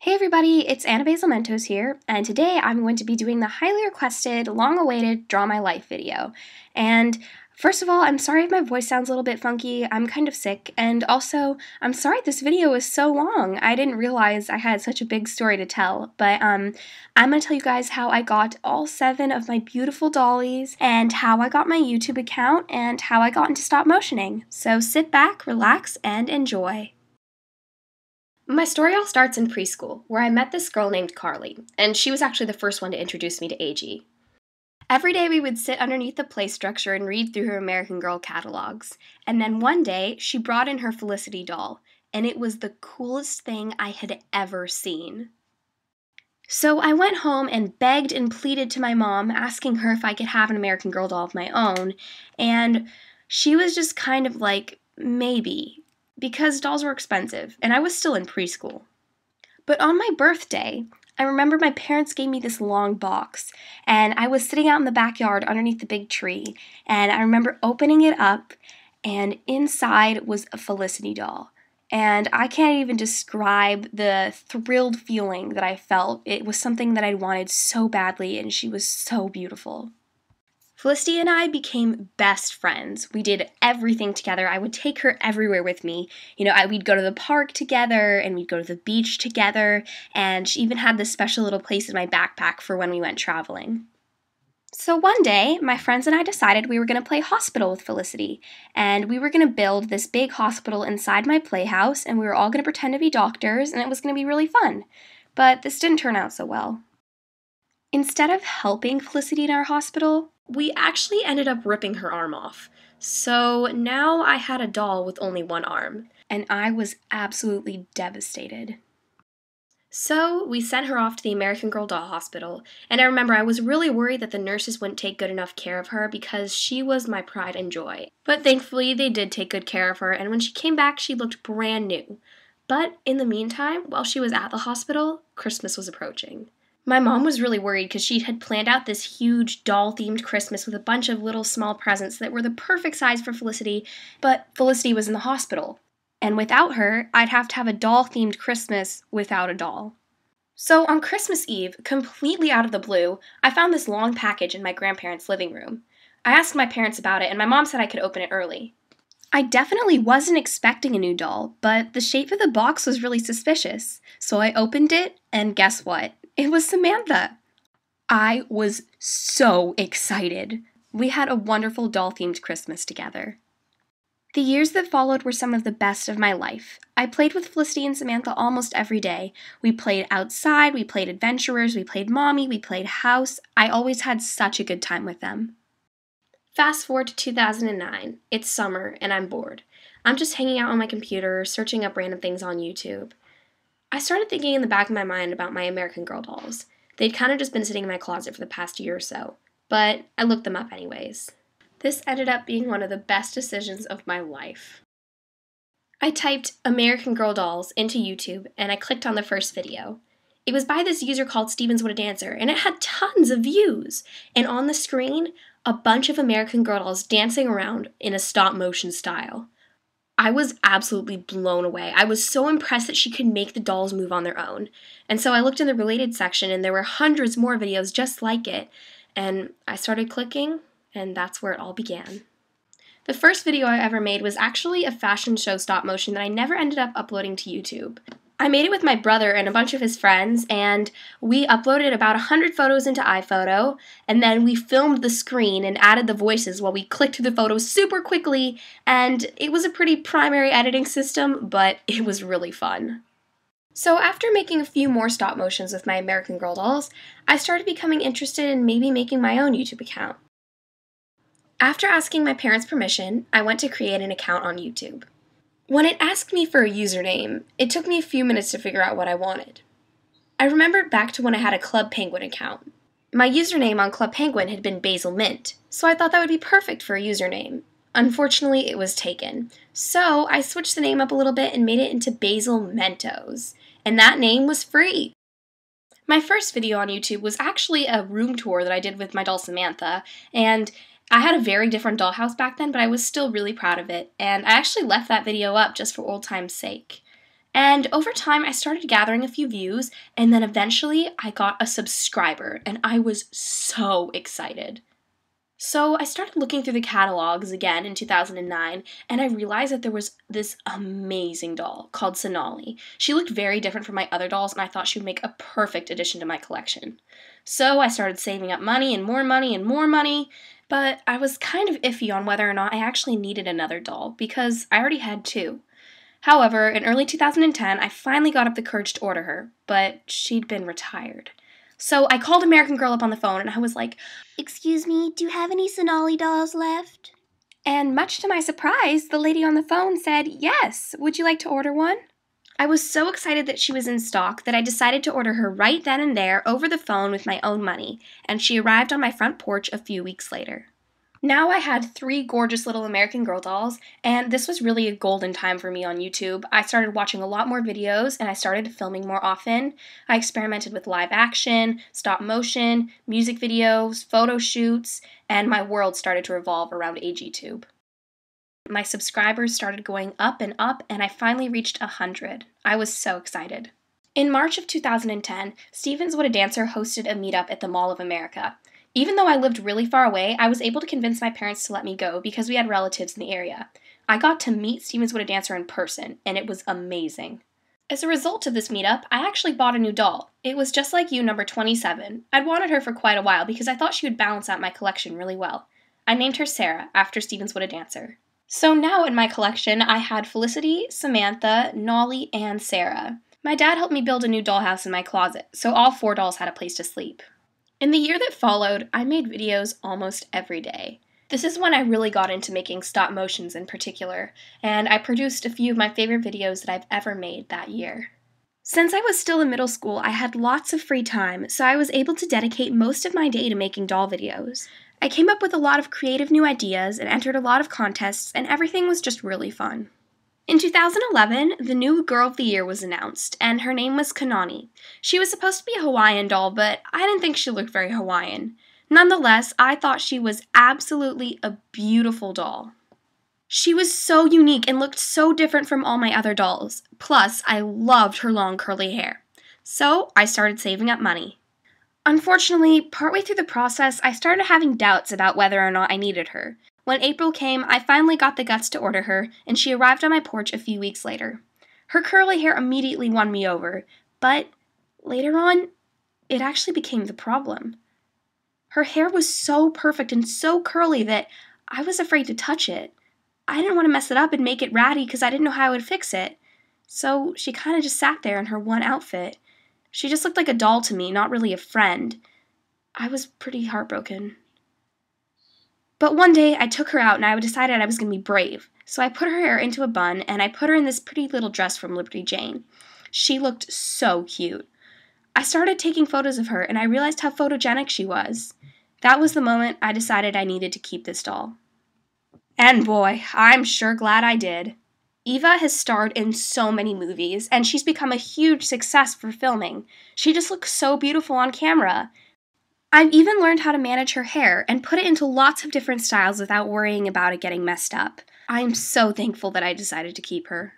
Hey everybody, it's Anna Basilmentos here, and today I'm going to be doing the highly requested, long-awaited Draw My Life video. And first of all, I'm sorry if my voice sounds a little bit funky, I'm kind of sick, and also, I'm sorry this video is so long. I didn't realize I had such a big story to tell, but I'm going to tell you guys how I got all 7 of my beautiful dollies, and how I got my YouTube account, and how I got into stop motioning. So sit back, relax, and enjoy. My story all starts in preschool, where I met this girl named Carly, and she was actually the first one to introduce me to AG. Every day we would sit underneath the play structure and read through her American Girl catalogs, and then one day she brought in her Felicity doll, and it was the coolest thing I had ever seen. So I went home and begged and pleaded to my mom, asking her if I could have an American Girl doll of my own, and she was just kind of like, maybe. Because dolls were expensive, and I was still in preschool. But on my birthday, I remember my parents gave me this long box, and I was sitting out in the backyard underneath the big tree, and I remember opening it up, and inside was a Felicity doll. And I can't even describe the thrilled feeling that I felt. It was something that I wanted so badly, and she was so beautiful. Felicity and I became best friends. We did everything together. I would take her everywhere with me. We'd go to the park together, and we'd go to the beach together, and she even had this special little place in my backpack for when we went traveling. So one day, my friends and I decided we were going to play hospital with Felicity, and we were going to build this big hospital inside my playhouse, and we were all going to pretend to be doctors, and it was going to be really fun. But this didn't turn out so well. Instead of helping Felicity in our hospital, we actually ended up ripping her arm off. So now I had a doll with only one arm, and I was absolutely devastated. So we sent her off to the American Girl Doll Hospital, and I remember I was really worried that the nurses wouldn't take good enough care of her because she was my pride and joy. But thankfully they did take good care of her, and when she came back she looked brand new. But in the meantime, while she was at the hospital, Christmas was approaching. My mom was really worried because she had planned out this huge doll-themed Christmas with a bunch of little small presents that were the perfect size for Felicity, but Felicity was in the hospital. And without her, I'd have to have a doll-themed Christmas without a doll. So on Christmas Eve, completely out of the blue, I found this long package in my grandparents' living room. I asked my parents about it, and my mom said I could open it early. I definitely wasn't expecting a new doll, but the shape of the box was really suspicious. So I opened it, and guess what? It was Samantha. I was so excited. We had a wonderful doll-themed Christmas together. The years that followed were some of the best of my life. I played with Felicity and Samantha almost every day. We played outside, we played adventurers, we played mommy, we played house. I always had such a good time with them. Fast forward to 2009. It's summer and I'm bored. I'm just hanging out on my computer, searching up random things on YouTube. I started thinking in the back of my mind about my American Girl dolls. They'd kind of just been sitting in my closet for the past year or so, but I looked them up anyways. This ended up being one of the best decisions of my life. I typed American Girl dolls into YouTube and I clicked on the first video. It was by this user called Stevens What a Dancer, and it had tons of views. And on the screen, a bunch of American Girl dolls dancing around in a stop motion style. I was absolutely blown away. I was so impressed that she could make the dolls move on their own. And so I looked in the related section and there were hundreds more videos just like it. And I started clicking, and that's where it all began. The first video I ever made was actually a fashion show stop motion that I never ended up uploading to YouTube. I made it with my brother and a bunch of his friends, and we uploaded about 100 photos into iPhoto, and then we filmed the screen and added the voices while we clicked through the photos super quickly, and it was a pretty primary editing system, but it was really fun. So after making a few more stop motions with my American Girl dolls, I started becoming interested in maybe making my own YouTube account. After asking my parents' permission, I went to create an account on YouTube. When it asked me for a username, it took me a few minutes to figure out what I wanted. I remembered back to when I had a Club Penguin account. My username on Club Penguin had been basilment, so I thought that would be perfect for a username. Unfortunately, it was taken. So I switched the name up a little bit and made it into basilmentos, and that name was free. My first video on YouTube was actually a room tour that I did with my doll Samantha, and I had a very different dollhouse back then, but I was still really proud of it, and I actually left that video up just for old time's sake. And over time, I started gathering a few views, and then eventually I got a subscriber, and I was so excited. So I started looking through the catalogs again in 2009, and I realized that there was this amazing doll called Sonali. She looked very different from my other dolls, and I thought she would make a perfect addition to my collection. So I started saving up money and more money and more money, but I was kind of iffy on whether or not I actually needed another doll, because I already had two. However, in early 2010, I finally got up the courage to order her, but she'd been retired. So I called American Girl up on the phone and I was like, "Excuse me, do you have any Sonali dolls left?" And much to my surprise, the lady on the phone said, "Yes, would you like to order one?" I was so excited that she was in stock that I decided to order her right then and there over the phone with my own money, and she arrived on my front porch a few weeks later. Now I had 3 gorgeous little American Girl dolls, and this was really a golden time for me on YouTube. I started watching a lot more videos, and I started filming more often. I experimented with live action, stop motion, music videos, photo shoots, and my world started to revolve around AGTube. My subscribers started going up, and I finally reached 100. I was so excited. In March of 2010, Stevens What a Dancer hosted a meetup at the Mall of America. Even though I lived really far away, I was able to convince my parents to let me go because we had relatives in the area. I got to meet Stevens What a Dancer in person, and it was amazing. As a result of this meetup, I actually bought a new doll. It was just like you, number 27. I'd wanted her for quite a while because I thought she would balance out my collection really well. I named her Sarah, after Stevens What a Dancer. So now in my collection, I had Felicity, Samantha, Nolly, and Sarah. My dad helped me build a new dollhouse in my closet, so all 4 dolls had a place to sleep. In the year that followed, I made videos almost every day. This is when I really got into making stop motions in particular, and I produced a few of my favorite videos that I've ever made that year. Since I was still in middle school, I had lots of free time, so I was able to dedicate most of my day to making doll videos. I came up with a lot of creative new ideas and entered a lot of contests, and everything was just really fun. In 2011, the new Girl of the Year was announced, and her name was Kanani. She was supposed to be a Hawaiian doll, but I didn't think she looked very Hawaiian. Nonetheless, I thought she was absolutely a beautiful doll. She was so unique and looked so different from all my other dolls. Plus, I loved her long curly hair. So, I started saving up money. Unfortunately, partway through the process, I started having doubts about whether or not I needed her. When April came, I finally got the guts to order her, and she arrived on my porch a few weeks later. Her curly hair immediately won me over, but later on, it actually became the problem. Her hair was so perfect and so curly that I was afraid to touch it. I didn't want to mess it up and make it ratty because I didn't know how I would fix it. So she kind of just sat there in her one outfit. She just looked like a doll to me, not really a friend. I was pretty heartbroken. But one day, I took her out and I decided I was going to be brave. So I put her hair into a bun and I put her in this pretty little dress from Liberty Jane. She looked so cute. I started taking photos of her and I realized how photogenic she was. That was the moment I decided I needed to keep this doll. And boy, I'm sure glad I did. Eva has starred in so many movies, and she's become a huge success for filming. She just looks so beautiful on camera. I've even learned how to manage her hair and put it into lots of different styles without worrying about it getting messed up. I'm so thankful that I decided to keep her.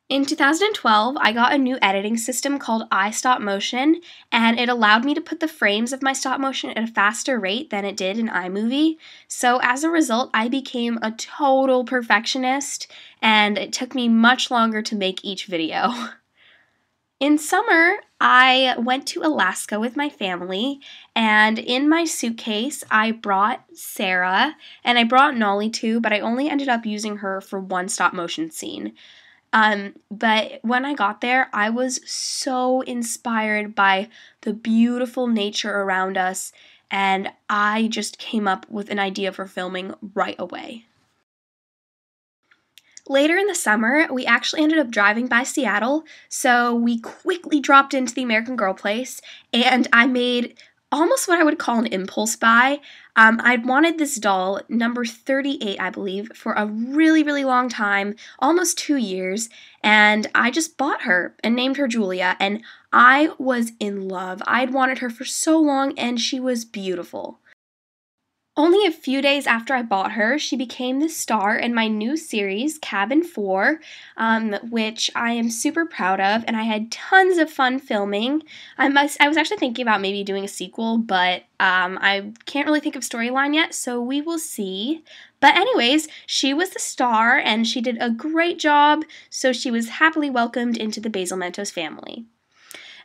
In 2012, I got a new editing system called iStop Motion, and it allowed me to put the frames of my stop motion at a faster rate than it did in iMovie. So as a result, I became a total perfectionist, and it took me much longer to make each video. In summer, I went to Alaska with my family, and in my suitcase, I brought Sarah, and I brought Nolly too, but I only ended up using her for one stop motion scene. But when I got there, I was so inspired by the beautiful nature around us, and I just came up with an idea for filming right away. Later in the summer, we actually ended up driving by Seattle, so we quickly dropped into the American Girl place, and I made almost what I would call an impulse buy. I'd wanted this doll, number 38, I believe, for a really, really long time, almost 2 years, and I just bought her and named her Julia, and I was in love. I'd wanted her for so long, and she was beautiful. Only a few days after I bought her, she became the star in my new series, Cabin 4, which I am super proud of, and I had tons of fun filming. I was actually thinking about maybe doing a sequel, but I can't really think of storyline yet, so we will see. But anyways, she was the star, and she did a great job, so she was happily welcomed into the basilmentos family.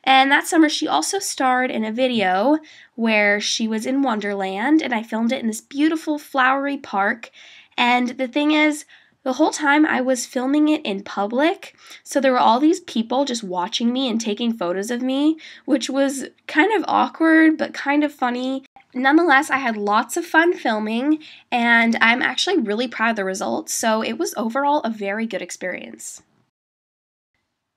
And that summer, she also starred in a video where she was in Wonderland, and I filmed it in this beautiful flowery park. And the thing is, the whole time I was filming it in public, so there were all these people just watching me and taking photos of me, which was kind of awkward, but kind of funny. Nonetheless, I had lots of fun filming, and I'm actually really proud of the results, so it was overall a very good experience.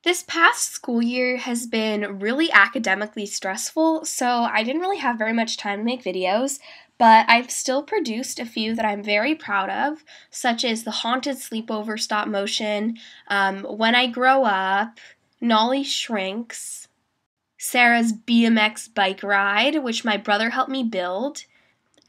This past school year has been really academically stressful, so I didn't really have very much time to make videos, but I've still produced a few that I'm very proud of, such as the Haunted Sleepover stop motion, When I Grow Up, Nolly Shrinks, Sarah's BMX bike ride, which my brother helped me build,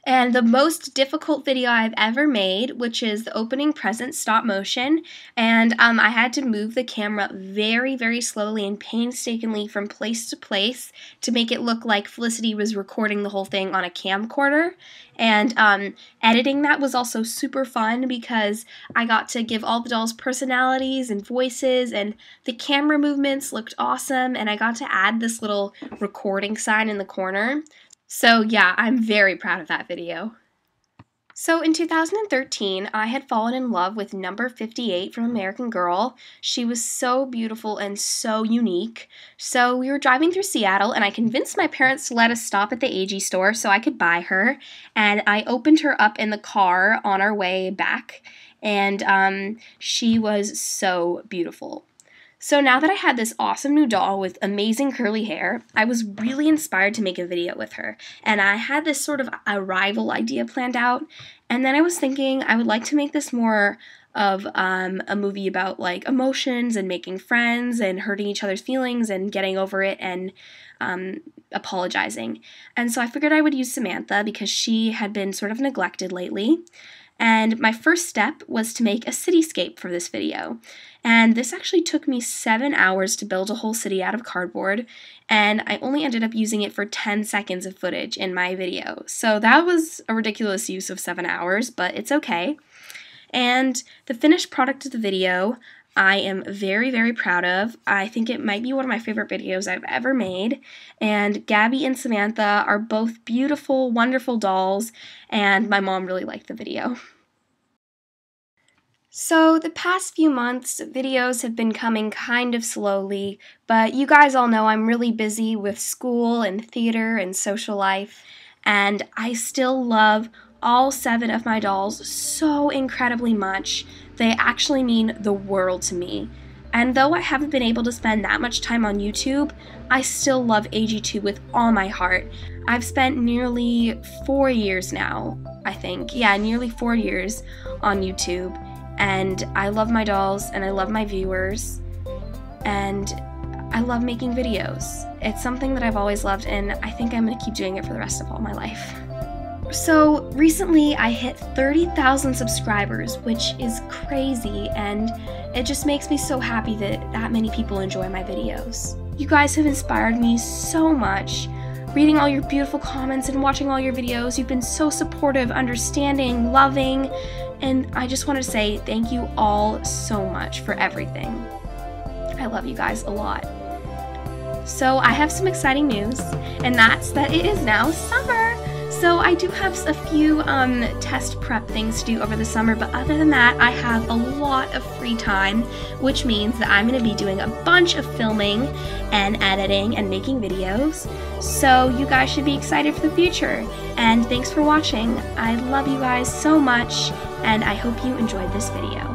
and the most difficult video I've ever made, which is the opening present stop motion, and I had to move the camera very, very slowly and painstakingly from place to place to make it look like Felicity was recording the whole thing on a camcorder, and editing that was also super fun because I got to give all the dolls personalities and voices, and the camera movements looked awesome, and I got to add this little recording sign in the corner. So yeah, I'm very proud of that video. So in 2013, I had fallen in love with number 58 from American Girl. She was so beautiful and so unique. So we were driving through Seattle, and I convinced my parents to let us stop at the AG store so I could buy her. And I opened her up in the car on our way back, and she was so beautiful. So now that I had this awesome new doll with amazing curly hair, I was really inspired to make a video with her. And I had this sort of arrival idea planned out. And then I was thinking I would like to make this more of a movie about like emotions and making friends and hurting each other's feelings and getting over it and apologizing. And so I figured I would use Samantha because she had been sort of neglected lately. And my first step was to make a cityscape for this video. And this actually took me 7 hours to build a whole city out of cardboard, and I only ended up using it for 10 seconds of footage in my video. So that was a ridiculous use of 7 hours, but it's okay. And the finished product of the video I am very, very proud of. I think it might be one of my favorite videos I've ever made. And Gabby and Samantha are both beautiful, wonderful dolls, and my mom really liked the video. So the past few months, videos have been coming kind of slowly, but you guys all know I'm really busy with school and theater and social life, and I still love all 7 of my dolls so incredibly much. They actually mean the world to me. And though I haven't been able to spend that much time on YouTube, I still love AG2 with all my heart. I've spent nearly 4 years now, I think. Yeah, nearly 4 years on YouTube. And I love my dolls, and I love my viewers, and I love making videos. It's something that I've always loved, and I think I'm going to keep doing it for the rest of all my life. So recently I hit 30,000 subscribers, which is crazy, and it just makes me so happy that that many people enjoy my videos. You guys have inspired me so much. Reading all your beautiful comments and watching all your videos, you've been so supportive, understanding, loving, and I just want to say thank you all so much for everything. I love you guys a lot. So I have some exciting news, and that's that it is now summer. So I do have a few test prep things to do over the summer, but other than that, I have a lot of free time, which means that I'm going to be doing a bunch of filming and editing and making videos. So you guys should be excited for the future. And thanks for watching. I love you guys so much, and I hope you enjoyed this video.